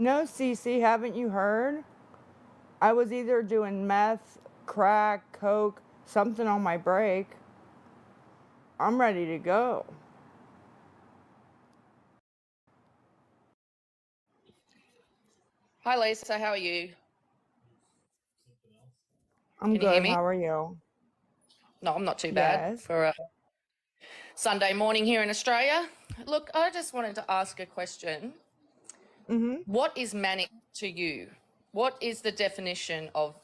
No, Cece, haven't you heard? I was either doing meth, crack, coke, something on my break. I'm ready to go. Hi, Lisa. How are you? I'm Can you hear good. me? How are you? No, I'm not too bad Yes. for a Sunday morning here in Australia. Look, I just wanted to ask a question. Mm-hmm. What is manic to you? What is the definition of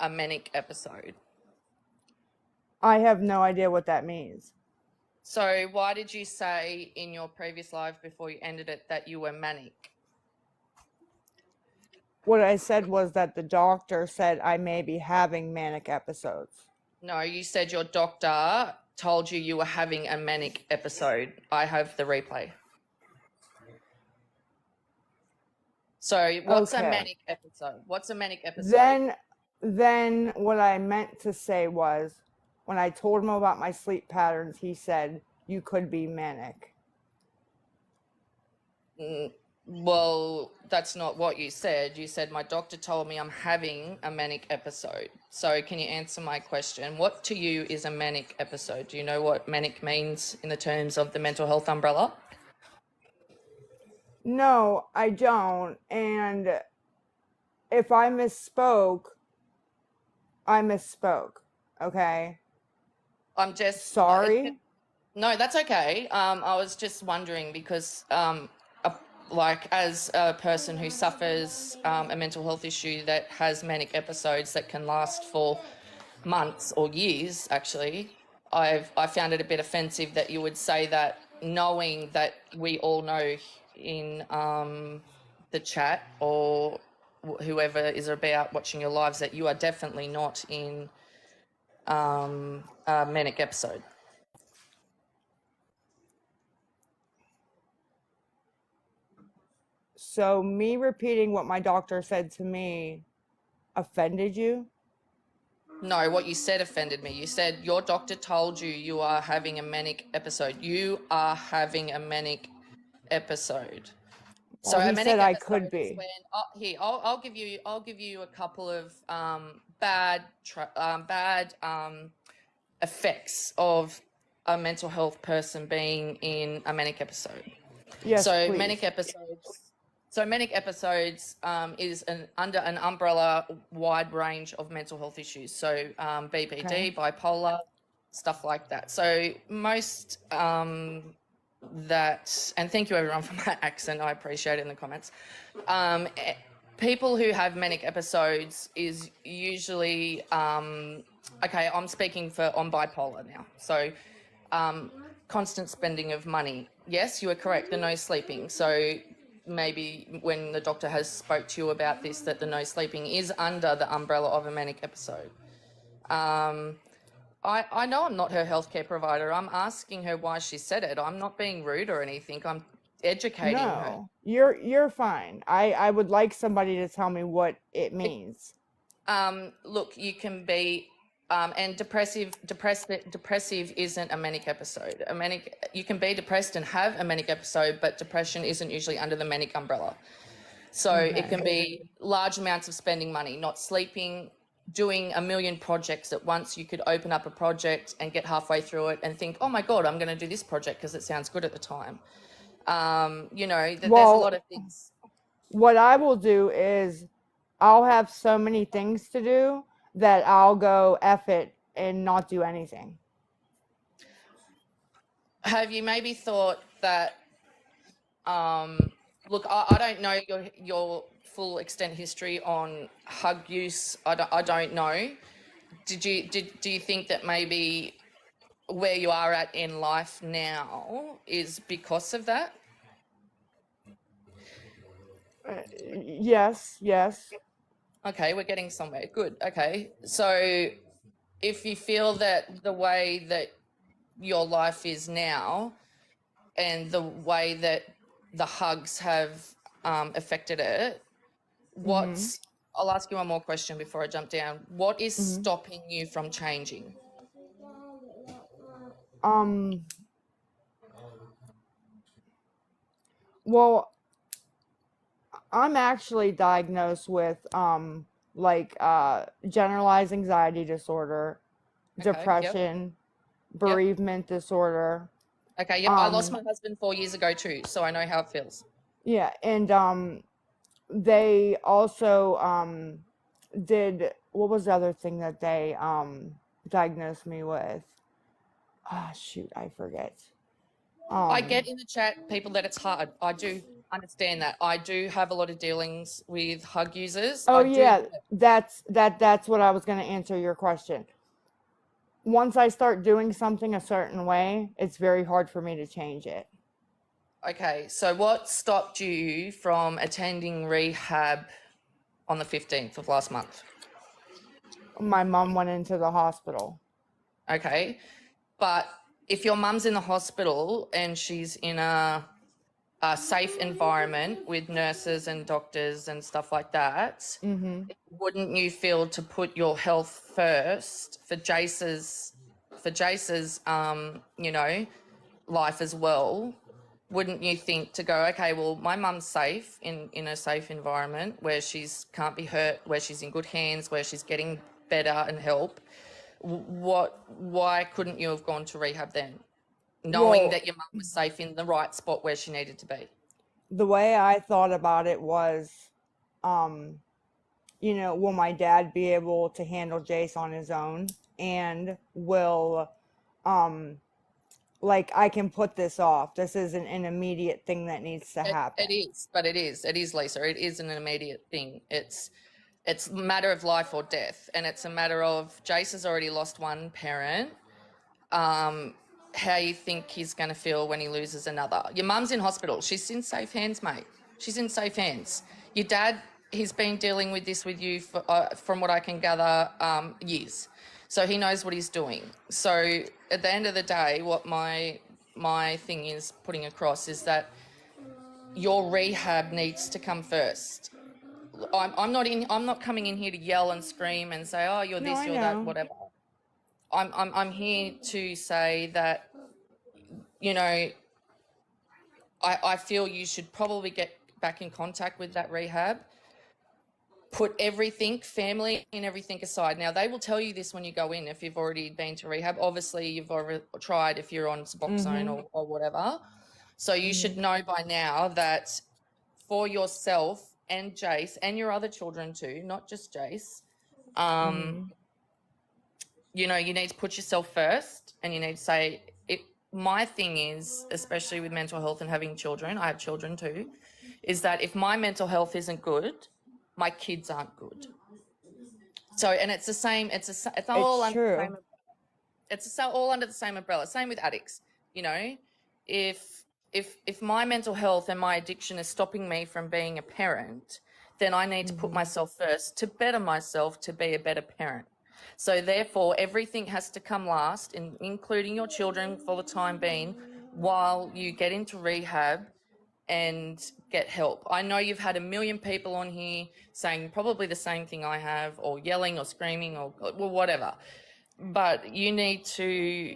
a manic episode? I have no idea what that means. So, why did you say in your previous live before you ended it that you were manic? What I said was that the doctor said I may be having manic episodes. No, you said your doctor told you you were having a manic episode. I have the replay. So, what's a Okay. manic episode? What's a manic episode? Then what I meant to say was when I told him about my sleep patterns, he said you could be manic. Well, that's not what you said. You said my doctor told me I'm having a manic episode. So can you answer my question? What to you is a manic episode? Do you know what manic means in the terms of the mental health umbrella? No, I don't. And if I misspoke, I misspoke. Okay. I'm just Sorry. no, that's okay. I was just wondering because like as a person who suffers a mental health issue that has manic episodes that can last for months or years, actually, I found it a bit offensive that you would say that, knowing that we all know in the chat or whoever is about watching your lives that you are definitely not in a manic episode. So me repeating what my doctor said to me offended you? No, what you said offended me. You said your doctor told you you are having a manic episode. You are having a manic episode. So Well, a he manic said I could episode is be. when here I'll give you a couple of bad effects of a mental health person being in a manic episode. Yes, So please. manic episodes is under an umbrella wide range of mental health issues. So BPD, Okay. bipolar, stuff like that. So most that, and thank you everyone for my accent, I appreciate it in the comments. People who have manic episodes is usually okay, I'm speaking on bipolar now. So constant spending of money. Yes, you are correct, the no sleeping. So maybe when the doctor has spoke to you about this, that the no sleeping is under the umbrella of a manic episode. I know I'm not her healthcare provider. I'm asking her why she said it. I'm not being rude or anything. I'm educating her. No, you're fine. I would like somebody to tell me what it means. Look, you can be and depressive isn't a manic episode. You can be depressed and have a manic episode, but depression isn't usually under the manic umbrella. So it can be large amounts of spending money, not sleeping, doing a million projects at once. You could open up a project and get halfway through it and think, oh my God, I'm going to do this project because it sounds good at the time. There's a lot of things. What I will do is I'll have so many things to do that I'll go F it and not do anything. Have you maybe thought that, look, I don't know your full extent history on hug use. I don't know. Do you think that maybe where you are at in life now is because of that? Yes. Okay, we're getting somewhere. Good. Okay. So if you feel that the way that your life is now and the way that the hugs have affected it, I'll ask you one more question before I jump down. What is stopping you from changing? Well, I'm actually diagnosed with generalized anxiety disorder, Okay. Yep. depression, Yep. bereavement disorder. Okay. Yep. I lost Um my husband 4 years ago too, so I know how it feels. yeah, and they also did, what was the other thing that they diagnosed me with? Ah, shoot, I forget. I Um get in the chat, people, that it's hard. I do understand that. I do have a lot of dealings with hug users. oh I do. yeah, that's what I was going to answer your question. Once I start doing something a certain way, it's very hard for me to change it. Okay. So what stopped you from attending rehab on the 15th of last month? My mom went into the hospital. Okay. But if your mum's in the hospital and she's in a safe environment with nurses and doctors and stuff like that, wouldn't you feel to put your health first for Jace's life as well? Wouldn't you think to go, okay, well, my mum's safe in a safe environment where she's can't be hurt, where she's in good hands, where she's getting better and help. Why couldn't you have gone to rehab then, knowing Well, that your mum was safe in the right spot where she needed to be? the way I thought about it was, will my dad be able to handle Jace on his own? And will, I can put this off. This isn't an immediate thing that needs to It happen. is, but it is, Lisa. It is an immediate thing. It's a matter of life or death, and it's a matter of Jace has already lost one parent. How you think he's going to feel when he loses another? Your mum's in hospital. She's in safe hands, mate. She's in safe hands. Your dad, he's been dealing with this with you for, from what I can gather, years. So he knows what he's doing. So at the end of the day, what my thing is putting across is that your rehab needs to come first. I'm not coming in here to yell and scream and say, oh, you're No, this, I you're that, know. whatever. I'm here to say that, you know, I feel you should probably get back in contact with that rehab. Put everything, family and everything aside. Now, they will tell you this when you go in if you've already been to rehab. Obviously, you've already tried if you're on Suboxone or whatever. So you should know by now that for yourself and Jace and your other children too, not just Jace, you need to put yourself first, and you need to say it. My thing is, especially with mental health and having children, I have children too, is that if my mental health isn't good, my kids aren't good. So, and it's the same. It's all It's under the true. same. It's all under the same umbrella. Same with addicts. If my mental health and my addiction is stopping me from being a parent, then I need to put myself first to better myself to be a better parent. So therefore, everything has to come last, including your children for the time being, while you get into rehab and get help. I know you've had a million people on here saying probably the same thing I have, or yelling or screaming or whatever. But you need to.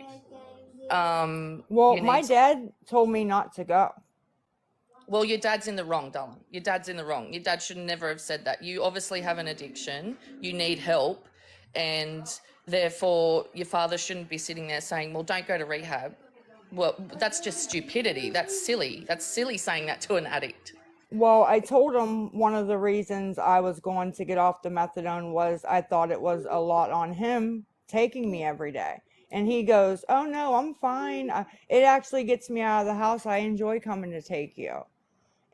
Well, my dad told me not to go. Well, your dad's in the wrong, darling. Your dad's in the wrong. Your dad should never have said that. You obviously have an addiction. You need help. And therefore, your father shouldn't be sitting there saying, well, don't go to rehab. Well, that's just stupidity. That's silly. That's silly saying that to an addict. Well, I told him one of the reasons I was going to get off the methadone was I thought it was a lot on him taking me every day. And he goes, oh no, I'm fine. It actually gets me out of the house. I enjoy coming to take you.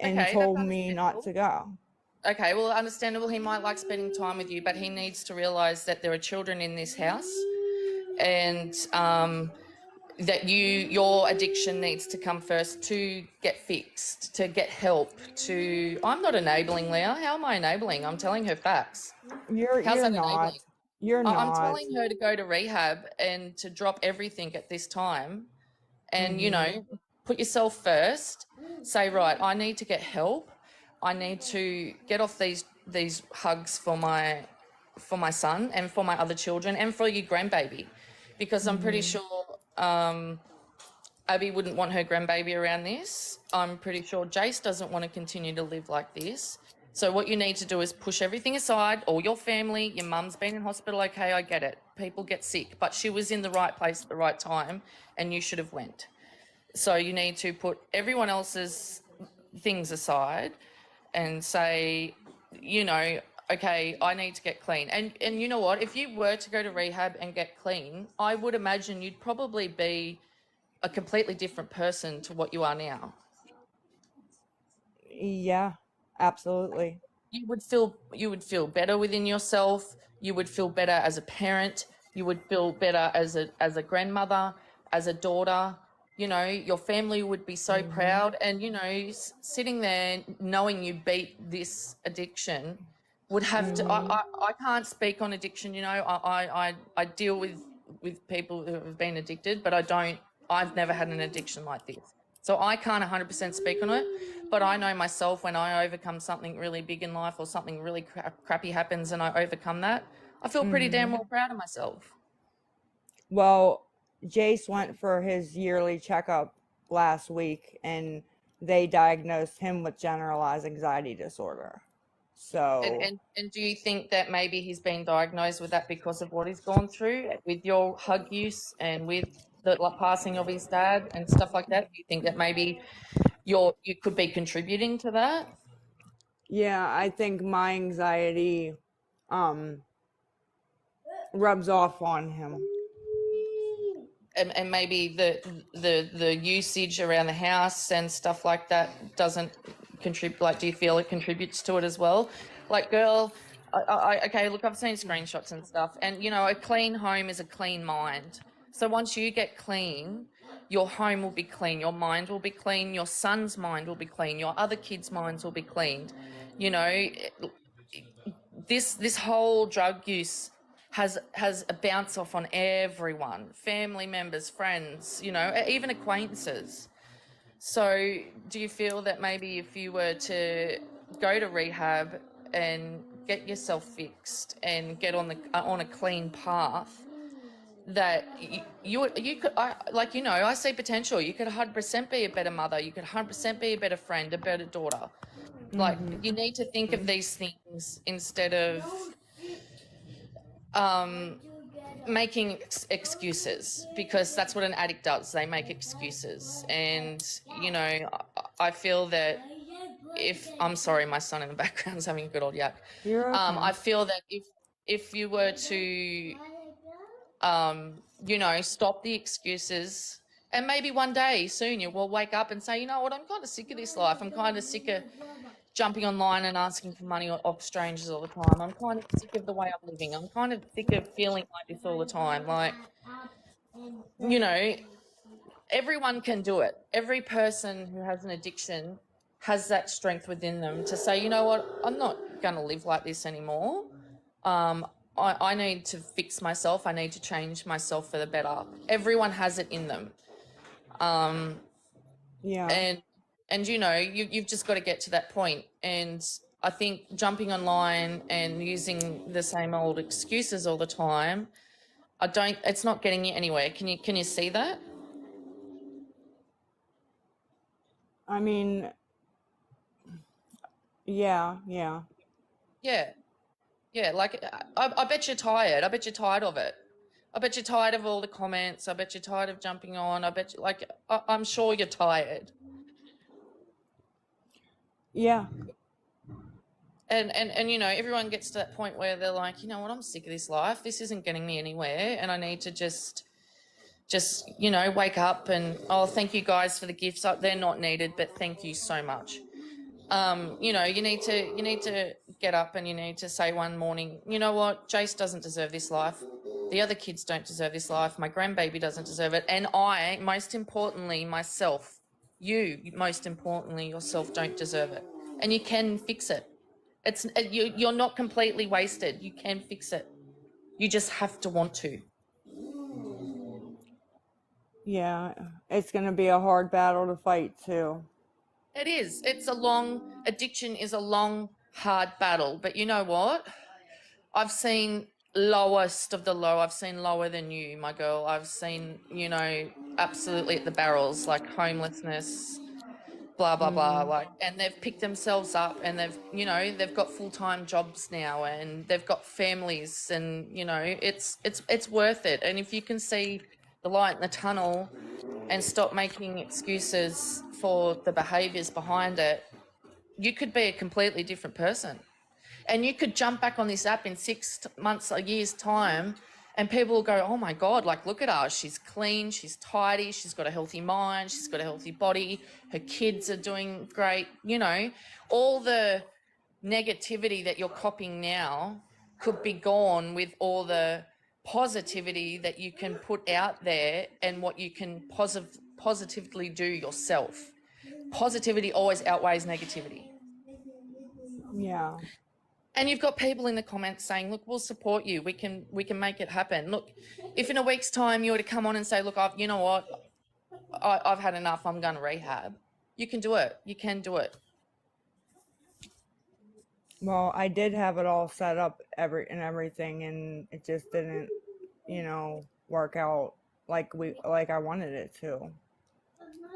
And Okay, that's told me not understandable. to go. Okay, well, understandable. He might like spending time with you, but he needs to realise that there are children in this house, and that your addiction needs to come first to get fixed, to get help. I'm not enabling Leah. How am I enabling? I'm telling her facts. You're How's that not. enabling? You're I'm not. telling her to go to rehab and to drop everything at this time, and put yourself first. Say, right, I need to get help. I need to get off these hugs for my son and for my other children and for your grandbaby, because I'm pretty sure Abby wouldn't want her grandbaby around this. I'm pretty sure Jace doesn't want to continue to live like this. So what you need to do is push everything aside, all your family, your mum's been in hospital, okay, I get it. People get sick, but she was in the right place at the right time and you should have went. So you need to put everyone else's things aside and say, you know, okay, I need to get clean. And you know what? If you were to go to rehab and get clean, I would imagine you'd probably be a completely different person to what you are now. Yeah, absolutely. You would feel better within yourself. You would feel better as a parent. You would feel better as a grandmother, as a daughter. You know, your family would be so proud. And you know, sitting there knowing you beat this addiction would have to. I can't speak on addiction. You know, I deal with people who have been addicted, but I've never had an addiction like this. So I can't 100% speak on it, but I know myself when I overcome something really big in life or something really crappy happens and I overcome that, I feel pretty damn well proud of myself. Well, Jace went for his yearly checkup last week and they diagnosed him with generalized anxiety disorder. So, And do you think that maybe he's been diagnosed with that because of what he's gone through with your hug use and with the passing of his dad and stuff like that? Do you think that maybe you could be contributing to that? yeah, I think my anxiety rubs off on him. And maybe the usage around the house and stuff like that doesn't contribute. Like, do you feel it contributes to it as well? Like, girl, okay, look, I've seen screenshots and stuff, and you know, a clean home is a clean mind. So once you get clean, your home will be clean, your mind will be clean, your son's mind will be clean, your other kids' minds will be cleaned. You know, this whole drug use has a bounce off on everyone, family members, friends, you know, even acquaintances. So do you feel that maybe if you were to go to rehab and get yourself fixed and get on a clean path, that you could, like, you know, I see potential. You could 100% be a better mother. You could 100% be a better friend, a better daughter. Like, you need to think of these things instead of making excuses, because that's what an addict does. They make excuses. And, you know, I feel that I'm sorry, my son in the background's having a good old yak. You're okay. I feel that if you were to, you know, stop the excuses, and maybe one day soon you will wake up and say, you know what, I'm kind of sick of this life. I'm kind of sick of jumping online and asking for money off strangers all the time. I'm kind of sick of the way I'm living. I'm kind of sick of feeling like this all the time. Like, you know, everyone can do it. Every person who has an addiction has that strength within them to say, you know what, I'm not going to live like this anymore. I need to fix myself. I need to change myself for the better. Everyone has it in them. Yeah. And you know, you've just got to get to that point. And I think jumping online and using the same old excuses all the time, it's not getting you anywhere. Can you see that? I mean, yeah. Like, I bet you're tired. I bet you're tired of it. I bet you're tired of all the comments. I bet you're tired of jumping on. I bet you, like, I'm sure you're tired. Yeah. And you know, everyone gets to that point where they're like, you know what, I'm sick of this life. This isn't getting me anywhere, and I need to just you know, wake up and, oh, thank you guys for the gifts. They're not needed, but thank you so much. You know, you need to get up and you need to say one morning, you know what, Jace doesn't deserve this life. The other kids don't deserve this life. My grandbaby doesn't deserve it. And I, most importantly, myself, you, most importantly, yourself, don't deserve it. And you can fix it. You're not completely wasted. You can fix it. You just have to want to. Yeah. It's going to be a hard battle to fight too. It is. Addiction is a long, hard battle. But you know what? I've seen lowest of the low. I've seen lower than you, my girl. I've seen, absolutely at the barrels, like homelessness, blah, blah, blah. Like, and they've picked themselves up, and they've got full-time jobs now, and they've got families, and, it's worth it. And if you can see the light in the tunnel and stop making excuses for the behaviors behind it, you could be a completely different person. And you could jump back on this app in 6 months, a year's time, and people will go, oh my God, like, look at her. She's clean, she's tidy, she's got a healthy mind, she's got a healthy body, her kids are doing great. All the negativity that you're copying now could be gone with all the positivity that you can put out there and what you can positively do yourself. Positivity always outweighs negativity. Yeah. And you've got people in the comments saying, look, we'll support you. We can make it happen. Look, if in a week's time you were to come on and say, look, you know what, I've had enough, I'm going to rehab, you can do it. You can do it. Well, I did have it all set up everything, and it just didn't, work out like I wanted it to.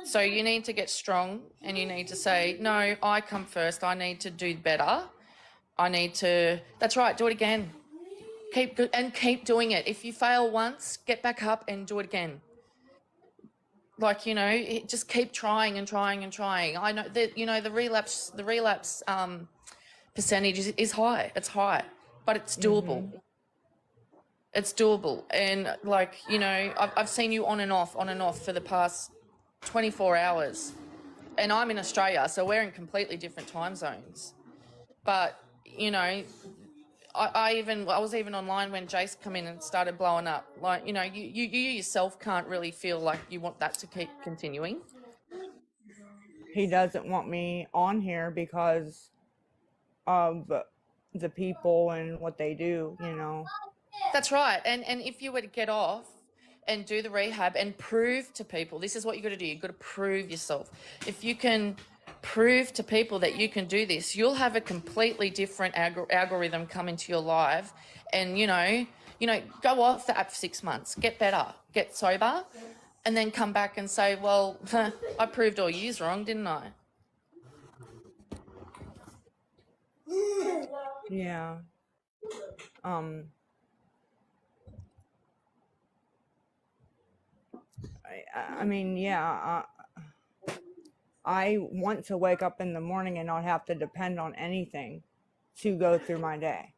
So you need to get strong, and you need to say, no, I come first. I need to do better. That's right, do it again. Keep doing it. If you fail once, get back up and do it again. Like, just keep trying and trying and trying. I know that, the relapse percentage is high. It's high, but it's doable. Mm-hmm. It's doable. And like, I've seen you on and off for the past 24 hours, and I'm in Australia, so we're in completely different time zones. But, I was even online when Jace come in and started blowing up. Like, you yourself can't really feel like you want that to keep continuing. He doesn't want me on here because of the people and what they do, That's right. And if you were to get off and do the rehab and prove to people, this is what you got to do. You've got to prove yourself. If you can prove to people that you can do this, you'll have a completely different algorithm come into your life. And, go off the app for 6 months, get better, get sober, and then come back and say, well, I proved all yous wrong, didn't I? Yeah. I mean, yeah, I want to wake up in the morning and not have to depend on anything to go through my day.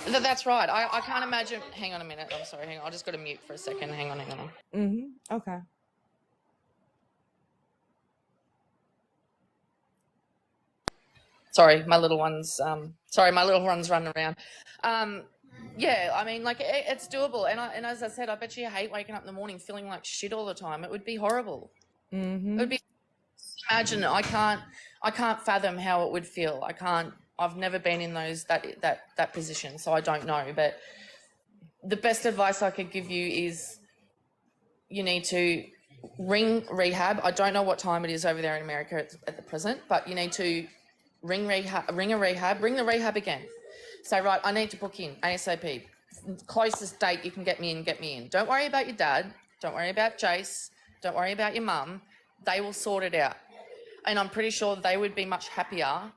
That's right. I can't imagine. Hang on a minute. I'm sorry. Hang on. I just got to mute for a second. Hang on. Okay. Sorry, my little one's running around. Yeah, I mean, like, it's doable. And as I said, I bet you hate waking up in the morning feeling like shit all the time. It would be horrible. Mm-hmm. It would be, imagine, I can't fathom how it would feel. I've never been in that position, so I don't know. But the best advice I could give you is you need to ring rehab. I don't know what time it is over there in America at the present, but you need to ring the rehab again. Say, right, I need to book in ASAP. Closest date you can get me in. Don't worry about your dad. Don't worry about Jace. Don't worry about your mum. They will sort it out. And I'm pretty sure they would be much happier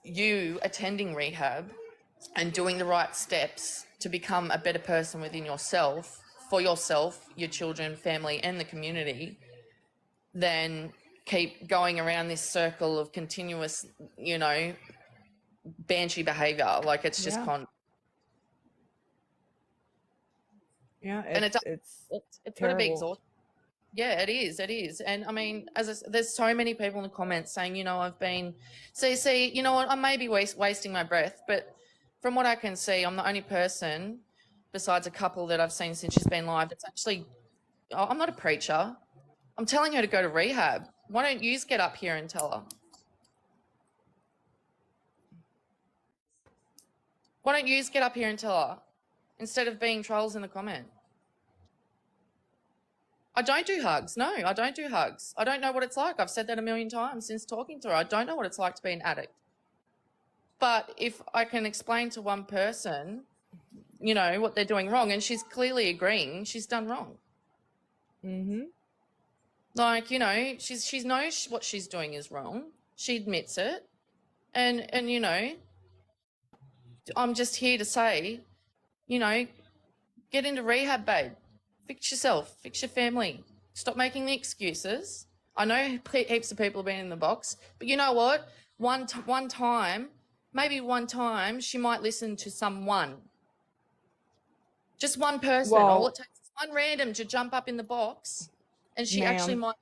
you attending rehab and doing the right steps to become a better person within yourself, for yourself, your children, family, and the community, than keep going around this circle of continuous, banshee behaviour. Like, it's just Yeah, it's going to be exhausting. Yeah, it is. And I mean, there's so many people in the comments saying, I've been, see, you know what, I may be wasting my breath, but from what I can see, I'm the only person besides a couple that I've seen since she's been live that's actually, I'm not a preacher. I'm telling her to go to rehab. Why don't you get up here and tell her? Why don't you get up here and tell her instead of being trolls in the comment? I don't do hugs. No, I don't do hugs. I don't know what it's like. I've said that a million times since talking to her. I don't know what it's like to be an addict. But if I can explain to one person, you know, what they're doing wrong, and she's clearly agreeing she's done wrong. Mm-hmm. Like, you know, she knows what she's doing is wrong. She admits it. And you know, I'm just here to say, you know, get into rehab, babe. Fix yourself, fix your family. Stop making the excuses. I know heaps of people have been in the box, but you know what? One time, maybe one time, she might listen to someone. Just one person. All it Well, takes is one random to jump up in the box, and she actually ma'am,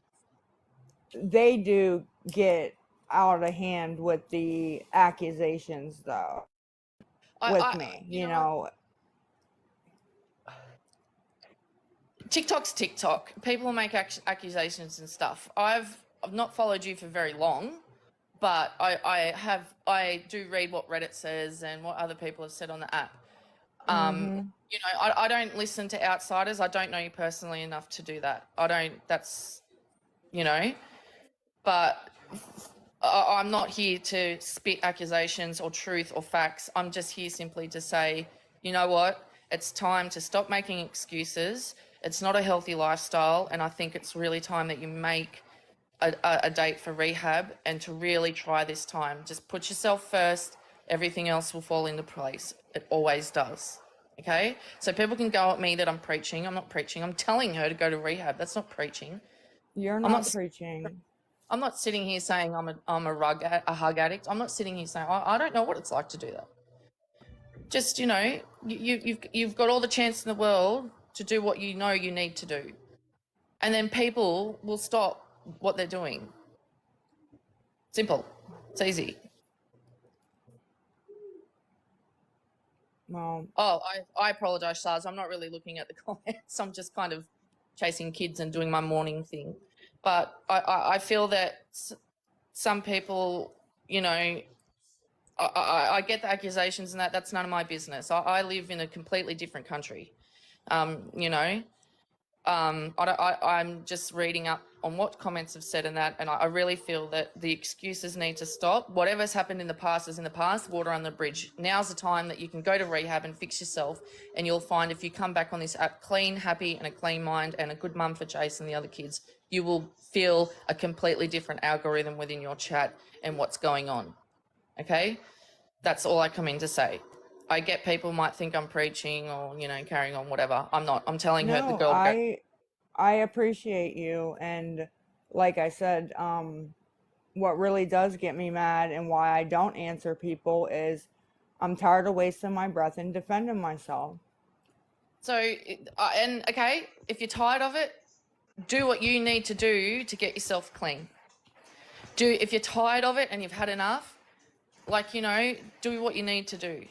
might. they do get out of hand with the accusations, though, with me, You you know what? know. TikTok's TikTok. People make accusations and stuff. I've not followed you for very long, but I do read what Reddit says and what other people have said on the app. Mm-hmm. You know, I don't listen to outsiders. I don't know you personally enough to do that. I don't. That's, you know, but I'm not here to spit accusations or truth or facts. I'm just here simply to say, you know what? It's time to stop making excuses. It's not a healthy lifestyle, and I think it's really time that you make a date for rehab and to really try this time. Just put yourself first. Everything else will fall into place. It always does. Okay? So people can go at me that I'm preaching. I'm not preaching. I'm telling her to go to rehab. That's not preaching. You're I'm not not preaching. I'm not sitting here saying I'm a hug addict. I'm not sitting here saying I don't know what it's like to do that. Just, you know, you've got all the chance in the world to do what you know you need to do, and then people will stop what they're doing. Simple. It's easy. Well, Oh, I apologize, Saz. I'm not really looking at the comments. I'm just kind of chasing kids and doing my morning thing. But I feel that some people, you know, I get the accusations and that's none of my business. I live in a completely different country. You know, I'm just reading up on what comments have said and that, and I really feel that the excuses need to stop. Whatever's happened in the past is in the past, water on the bridge. Now's the time that you can go to rehab and fix yourself, and you'll find if you come back on this app clean, happy, and a clean mind, and a good mum for Jason and the other kids, you will feel a completely different algorithm within your chat and what's going on. Okay? That's all I come in to say. I get people might think I'm preaching or, you know, carrying on, whatever. I'm not. I'm telling her, the no, girl, to go. I appreciate you, and like I said, what really does get me mad and why I don't answer people is I'm tired of wasting my breath and defending myself. So, and okay, if you're tired of it, do what you need to do to get yourself clean. If you're tired of it and you've had enough, like, you know, do what you need to do.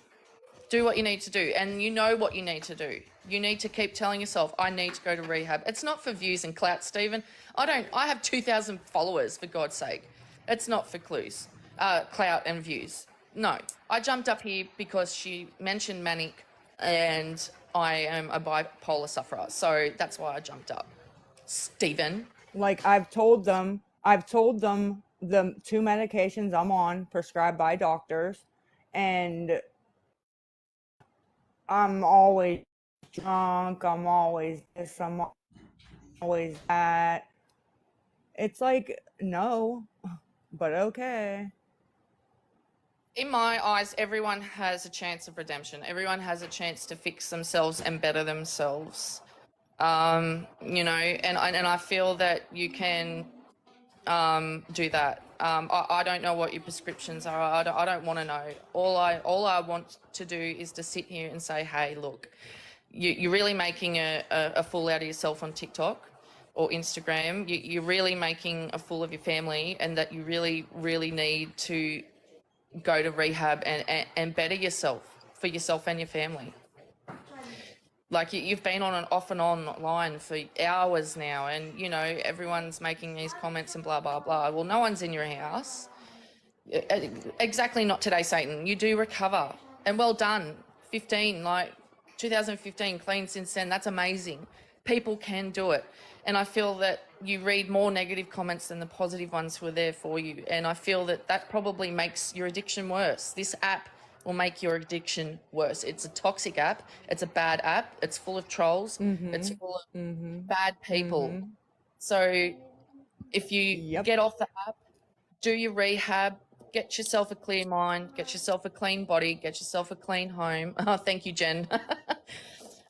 Do what you need to do, and you know what you need to do. You need to keep telling yourself, I need to go to rehab. It's not for views and clout, Stephen. I have 2,000 followers, for God's sake. It's not for clout and views. No, I jumped up here because she mentioned manic, and I am a bipolar sufferer, so that's why I jumped up. Stephen. Like I've told them the two medications I'm on prescribed by doctors, and I'm always drunk, I'm always this, I'm always that. It's like, no, but okay. In my eyes, everyone has a chance of redemption. Everyone has a chance to fix themselves and better themselves. You know, and I feel that you can do that. I don't know what your prescriptions are. I don't want to know. All I want to do is to sit here and say, hey, look, you're really making a fool out of yourself on TikTok or Instagram. You're really making a fool of your family, and that you really, really need to go to rehab and better yourself for yourself and your family. Like, you've been on and off and on line for hours now, and, you know, everyone's making these comments and blah, blah, blah. Well, no one's in your house. Exactly, not today, Satan. You do recover. And well done. 2015, clean since then. That's amazing. People can do it. And I feel that you read more negative comments than the positive ones who are there for you. And I feel that that probably makes your addiction worse. This app will make your addiction worse. It's a toxic app. It's a bad app. It's full of trolls. It's full of bad people. So if you get off the app, do your rehab, get yourself a clear mind, get yourself a clean body, get yourself a clean home. Oh, thank you, Jen.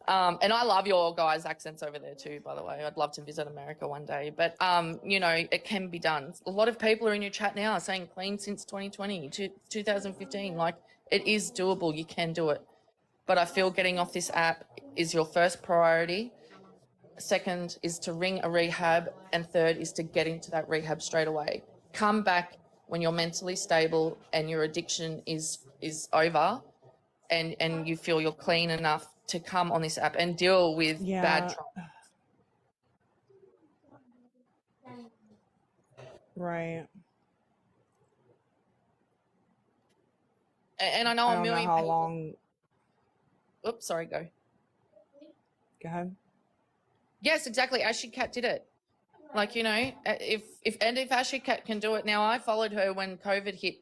And I love your guys' accents over there too, by the way. I'd love to visit America one day. But, you know, it can be done. A lot of people are in your chat now saying clean since 2020, 2015. Like, it is doable. You can do it. But I feel getting off this app is your first priority. Second is to ring a rehab. And third is to get into that rehab straight away. Come back when you're mentally stable and your addiction is over and you feel you're clean enough to come on this app and deal with bad trauma. Right. And I know I don't know how long. Oops, sorry, go. Go ahead. Yes, exactly. Ashley Cat did it. Like, you know, if Ashley Cat can do it now, I followed her when COVID hit,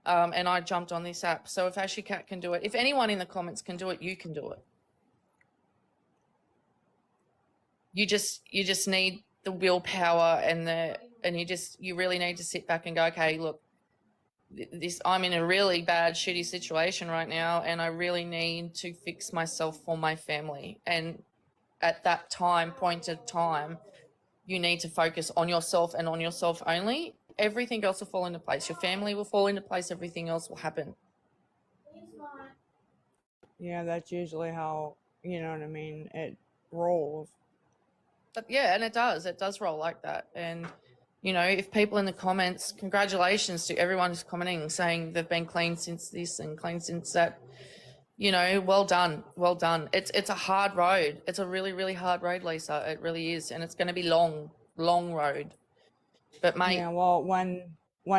and I jumped on this app. So if Ashley Cat can do it, if anyone in the comments can do it, you can do it. You just need the willpower and you really need to sit back and go, okay, look, I'm in a really bad, shitty situation right now, and I really need to fix myself for my family. And at that point of time, you need to focus on yourself and on yourself only. Everything else will fall into place. Your family will fall into place. Everything else will happen. Yeah, that's usually how, you know what I mean, it rolls. But yeah, and it does roll like that. And, you know, if people in the comments, congratulations to everyone who's commenting, saying they've been clean since this and clean since that, you know, well done. It's a hard road. It's a really, really hard road, Lisa. It really is. And it's going to be long road. But mate. Yeah, well, when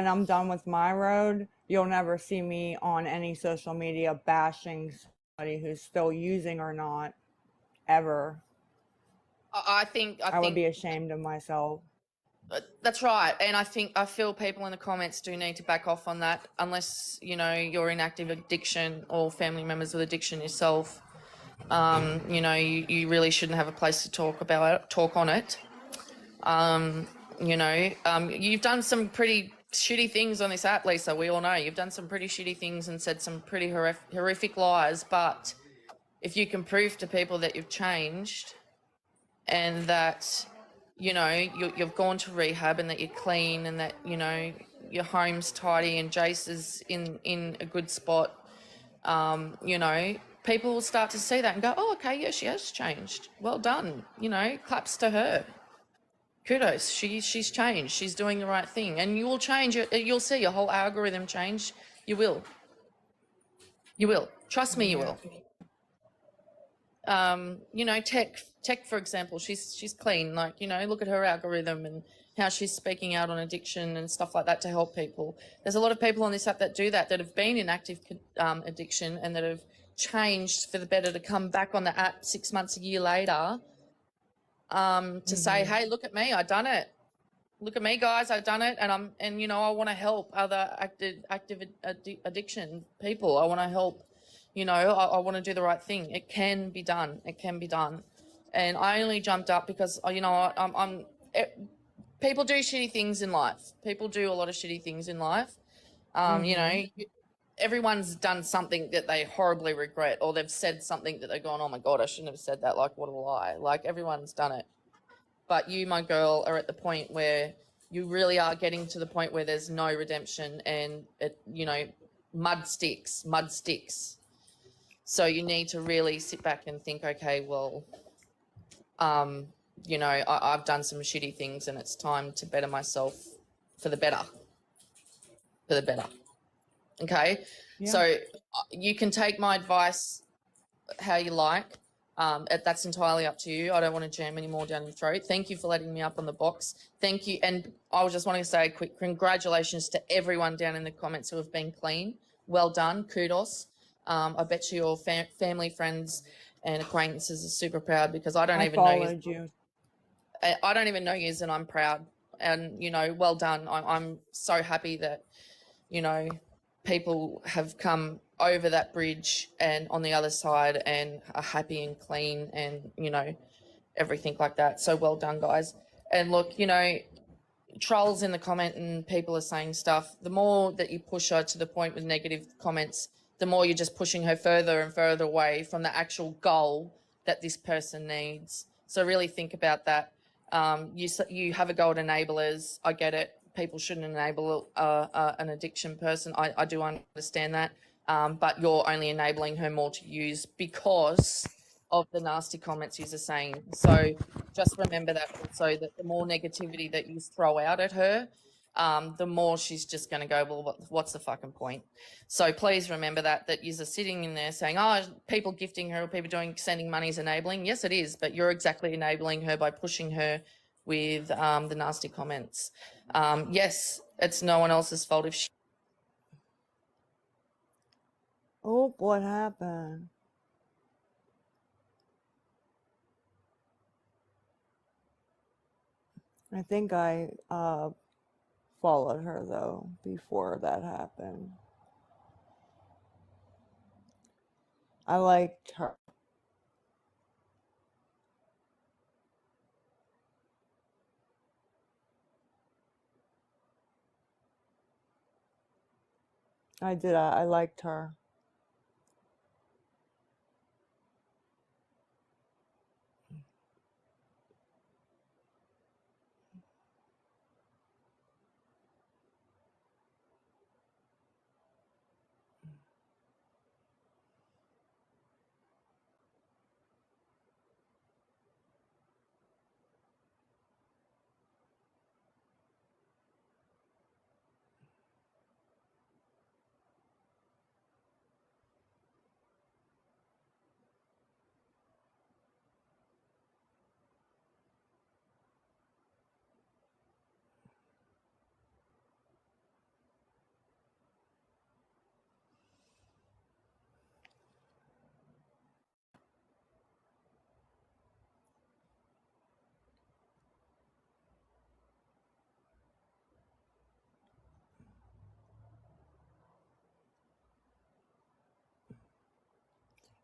I'm done with my road, you'll never see me on any social media bashing somebody who's still using or not, ever. I think I would be ashamed of myself. That's right. And I feel people in the comments do need to back off on that, unless, you know, you're in active addiction or family members with addiction yourself. You know, you really shouldn't have a place to talk on it. You know, you've done some pretty shitty things on this app, Lisa. We all know you've done some pretty shitty things and said some pretty horrific lies. But if you can prove to people that you've changed and that, you know, you've gone to rehab and that you're clean and that, you know, your home's tidy and Jace is in a good spot, you know, people will start to see that and go, oh, okay, yeah, she has changed. Well done. You know, claps to her. Kudos. She's changed. She's doing the right thing. And you will change. You'll see your whole algorithm change. You will. Trust me, you will. You know, Tech, for example, she's clean. Like, you know, look at her algorithm and how she's speaking out on addiction and stuff like that to help people. There's a lot of people on this app that do that have been in active addiction and that have changed for the better to come back on the app 6 months, a year later, to say, hey, look at me, I done it. Look at me, guys, I've done it, and you know, I want to help other active addiction people. I want to help. You know, I want to do the right thing. It can be done. It can be done. And I only jumped up because, you know, people do shitty things in life. People do a lot of shitty things in life. You know, everyone's done something that they horribly regret, or they've said something that they're going, oh my God, I shouldn't have said that. Like, what a lie. Like, everyone's done it. But you, my girl, are at the point where you really are getting to the point where there's no redemption and, you know, mud sticks. So you need to really sit back and think, okay, well, you know, I've done some shitty things and it's time to better myself for the better. Okay? Yeah. So you can take my advice how you like. That's entirely up to you. I don't want to jam any more down your throat. Thank you for letting me up on the box. Thank you. And I was just wanting to say a quick congratulations to everyone down in the comments who have been clean. Well done. Kudos. I bet you your family, friends, and acquaintances are super proud because I don't I even know you. followed you. I don't even know you, and I'm proud. And, well done. I'm so happy that, people have come over that bridge and on the other side and are happy and clean and, everything like that. So well done, guys. And look, trolls in the comment and people are saying stuff. The more that you push her to the point with negative comments, the more you're just pushing her further and further away from the actual goal that this person needs. So really think about that. You have a goal at enablers. I get it. People shouldn't enable an addiction person. I do understand that. But you're only enabling her more to use because of the nasty comments you're saying. So just remember that also, that the more negativity that you throw out at her, the more she's just going to go, well, what's the fucking point? So please remember that you're sitting in there saying, oh, people gifting her or people sending money is enabling. Yes, it is, but you're exactly enabling her by pushing her with the nasty comments. Yes, it's no one else's fault if she... Oh, what happened? I think I followed her though before that happened. I liked her. I did. I liked her.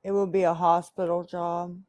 It would be a hospital job.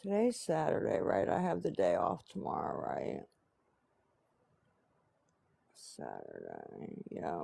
Today's Saturday, right? I have the day off tomorrow, right? Saturday, yeah.